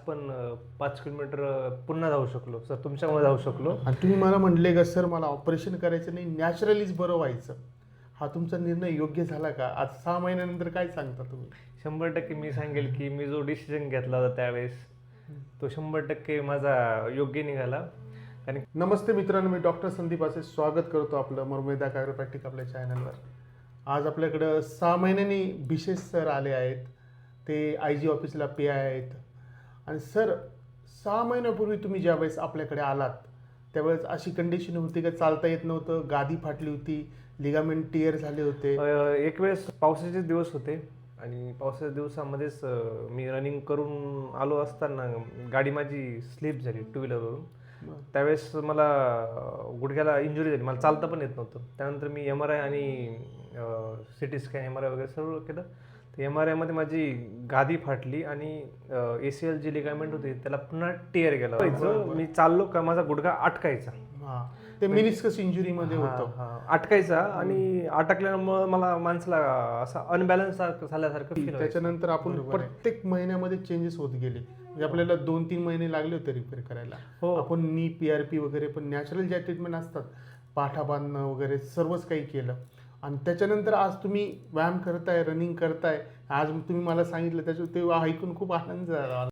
पण 5 किलोमीटर पुन्हा धावू शकलो सर, तुमच्यामुळे धावू शकलो. आणि तुम्ही मला म्हणले का सर मला ऑपरेशन करायचं नाही, नॅचरलीच बरं व्हायचं. हा तुमचा निर्णय योग्य झाला का? आज 6 महिन्यानंतर काय सांगता तुम्ही? 100% मी सांगेल की मी जो डिसिजन घेतला होता त्यावेळेस तो 100% माझा योग्य निघाला. कारण नमस्ते मित्रांनो, मी डॉक्टर संदीप असे स्वागत करतो आपलं मरुमेदा कायरोप्रॅक्टिक आपल्या चॅनलवर. आज आपल्याकडं 6 महिन्यांनी भिशेष सर आले आहेत. ते आय जी ऑफिसला पे आहेत. आणि सर 6 महिन्यापूर्वी तुम्ही ज्यावेळेस आपल्याकडे आलात त्यावेळेस अशी कंडिशन होती का चालता येत नव्हतं, गादी फाटली होती, लिगामेंट टिअर झाले होते? एक वेळेस पावसाचे दिवस होते आणि पावसाच्या दिवसामध्येच मी रनिंग करून आलो असताना गाडी माझी स्लिप झाली टू व्हीलरवरून. त्यावेळेस मला गुडघ्याला इंजुरी झाली, मला चालता पण येत नव्हतं. त्यानंतर मी MRI आणि CT स्कॅन MRI वगैरे सर्व केलं. तर MRI मध्ये माझी गादी फाटली आणि ACL जी लिगामेंट होती त्याला पुन्हा टिअर गेला. मी चाललो का माझा गुडघा अटकायचा. हां, ते मेनिस्कस इंजुरीमध्ये होतं. अटकायचा आणि अटकल्यामुळे मला माणसाला असं अनबॅलन्स झाल्यासारखं फील. त्याच्यानंतर आपण प्रत्येक महिन्यामध्ये चेंजेस होत गेले. म्हणजे आपल्याला 2-3 महिने लागले होते रिपेअर करायला. आपण नी PRP वगैरे पण नॅचरल ज्या ट्रीटमेंट असतात, पाठा बांधणं वगैरे सर्वच काही केलं. आणि त्याच्यानंतर आज तुम्ही व्यायाम करताय, रनिंग करताय. आज तुम्ही मला सांगितलं त्याच्यावर ते ऐकून खूप आनंद झाला.